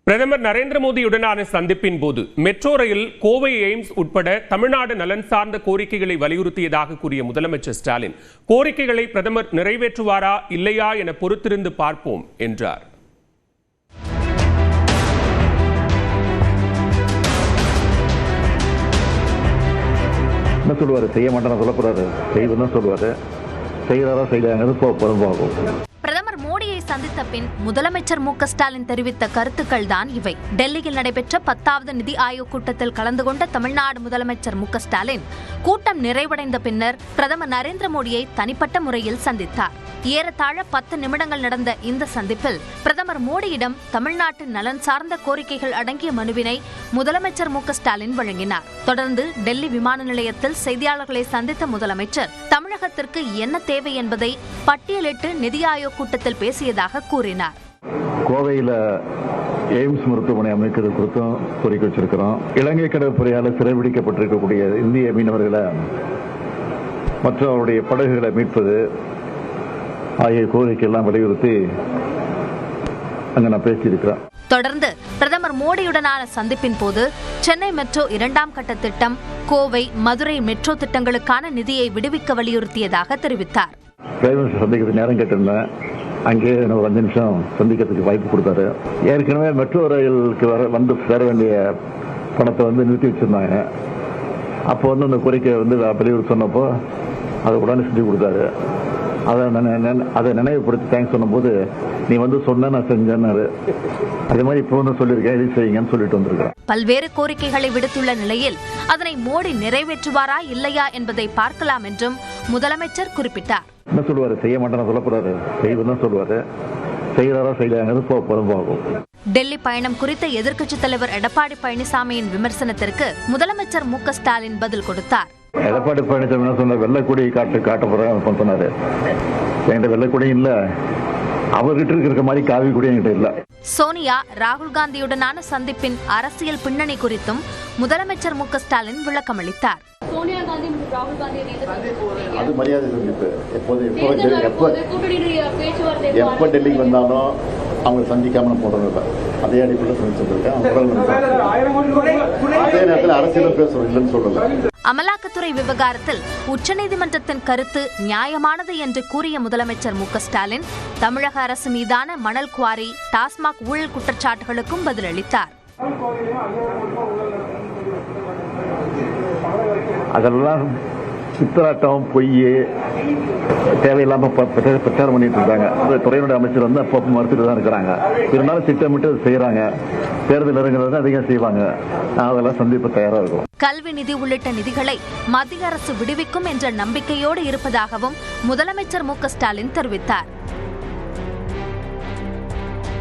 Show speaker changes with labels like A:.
A: பிரதமர் நரேந்திர மோடியுடனான சந்திப்பின் போது மெட்ரோ ரயில் கோவை எய்ம்ஸ் உட்பட தமிழ்நாடு நலன் சார்ந்த கோரிக்கைகளை வலியுறுத்தியதாக கூறிய முதலமைச்சர் ஸ்டாலின் கோரிக்கைகளை பிரதமர் நிறைவேற்றுவாரா இல்லையா என பொறுத்திருந்து பார்ப்போம் என்றார்.
B: என்ன சொல்லுவாரு? செய்ய மாட்டேன்னு சொல்லக்கூடாது, செய்வதுதான் சொல்லுவாரு. செய்யறாரா செய்யறாங்கிறது பொறுப்பாகும்.
C: பிரதமர் மோடியை சந்தித்த பின் முதலமைச்சர் மு க ஸ்டாலின் தெரிவித்த கருத்துக்கள் தான் இவை. டெல்லியில் நடைபெற்ற 10வது நிதி ஆயோக் கூட்டத்தில் கலந்து கொண்ட தமிழ்நாடு முதலமைச்சர் மு க ஸ்டாலின் கூட்டம் நிறைவடைந்த பின்னர் பிரதமர் நரேந்திர மோடியை தனிப்பட்ட முறையில் சந்தித்தார். ஏறத்தாழ 10 நிமிடங்கள் நடந்த இந்த சந்திப்பில் பிரதமர் மோடியிடம் தமிழ்நாட்டு நலன் சார்ந்த கோரிக்கைகள் அடங்கிய மனுவினை முதலமைச்சர் மு க ஸ்டாலின் வழங்கினார். தொடர்ந்து டெல்லி விமான நிலையத்தில் செய்தியாளர்களை சந்தித்த முதலமைச்சர் தமிழகத்திற்கு என்ன தேவை என்பதை பட்டியலிட்டு நிதி ஆயோக் கூட்டத்தில் பேசியதாக கூறினார்.
B: கோவையில் எய்ம்ஸ் மருத்துவமனை அமைக்கிறது குறித்தும் கோரிக்கை வச்சிருக்கிறோம். இலங்கை கடற்படையால் சிறைபிடிக்கப்பட்டிருக்கக்கூடிய இந்திய மீனவர்களை மற்றும் அவருடைய படகுகளை மீட்பது ஆகிய கோரிக்கை எல்லாம் வலியுறுத்தி அங்க நான் பேசியிருக்கிறேன்.
C: தொடர்ந்து பிரதமர் மோடியுடனான சந்திப்பின் போது சென்னை மெட்ரோ 2ஆம் கட்ட திட்டம், கோவை மதுரை மெட்ரோ திட்டங்களுக்கான நிதியை விடுவிக்க வலியுறுத்தியதாக தெரிவித்தார்.
B: சந்திக்கிறதுக்கு நேரம் கேட்டிருந்தேன். அங்கே ஒரு 5 நிமிஷம் சந்திக்கிறதுக்கு வாய்ப்பு கொடுத்தாரு. ஏற்கனவே மெட்ரோ ரயிலுக்கு வந்து சேர வேண்டிய பணத்தை நிறுத்தி வச்சிருந்தாங்க. அப்போ அந்த கோரிக்கை வலியுறுத்தி சொன்னப்போ அதை உடனே செஞ்சு கொடுத்தாரு. அதை நினைவுபடுத்தி தேங்க்ஸ் சொன்னபோது நீ சொன்ன நான் செஞ்சேன்னாரு. அதே மாதிரி இப்போ சொல்லியிருக்கேன், இது செய்யுங்கன்னு சொல்லிட்டு வந்திருக்கேன்.
C: பல்வேறு கோரிக்கைகளை விடுத்துள்ள நிலையில் அதனை மோடி நிறைவேற்றுவாரா இல்லையா என்பதை பார்க்கலாம் என்றும் முதலமைச்சர் குறிப்பிட்டார்.
B: என்ன சொல்லுவாரு? செய்ய மாட்டேன்னு சொல்லக்கூடாது, செய்வதுதான் சொல்லுவாரு. செய்யறாரா செய்யறாங்கிறது பொறுப்பாகும்.
C: டெல்லி பயணம் குறித்த எதிர்க்கட்சித் தலைவர் எடப்பாடி பழனிசாமியின் விமர்சனத்திற்கு முதலமைச்சர் மு க ஸ்டாலின் பதில் கொடுத்தார்.
B: எடப்பாடி பழனிசாமி சொன்ன வெள்ளக்கொடி காட்ட போறேன் சொன்னாரு. என்கிட்ட வெள்ளக்கொடி இல்ல, அவர்கிட்ட இருக்கிற மாதிரி காவி கூட என்கிட்ட இல்ல.
C: சோனியா ராகுல் காந்தியுடனான சந்திப்பின் அரசியல் பின்னணி குறித்தும் முதலமைச்சர் மு க ஸ்டாலின் விளக்கமளித்தார்.
D: சோனியா காந்தி ராகுல் காந்தி
B: அது மரியாதை சந்திப்பு. எப்ப டெல்லிக்கு வந்தாலும் அவங்க சந்திக்காம போடுறது அதே அடிப்படையில் சந்திச்சிருக்கேன். அதே நேரத்தில் அரசியல் பேசுறோம் இல்லைன்னு சொல்றேன்.
C: அமலாக்கத்துறை விவகாரத்தில் உச்சநீதிமன்றத்தின் கருத்து நியாயமானது என்று கூறிய முதலமைச்சர் மு க ஸ்டாலின் தமிழக அரசு மீதான மணல் குவாரி, டாஸ்மாக் ஊழல் குற்றச்சாட்டுகளுக்கும் பதிலளித்தார்.
B: அதெல்லாம் சித்தராட்டம், பொய், தேவையில்லாம பிரச்சாரம் பண்ணிட்டு இருக்காங்க. துறையினுடைய அமைச்சர் அப்பப்போ மறுத்துட்டு தான் இருக்கிறாங்க. இருந்தாலும் திட்டமிட்டு செய்யறாங்க. தேர்தல் நெருங்குறது அதிகம் செய்வாங்க. அதெல்லாம் சந்திப்பு தயாரா இருக்கும்.
C: கல்வி நிதி உள்ளிட்ட நிதிகளை மத்திய அரசு விடுவிக்கும் என்ற நம்பிக்கையோடு இருப்பதாகவும் முதலமைச்சர் மு க ஸ்டாலின் தெரிவித்தார்.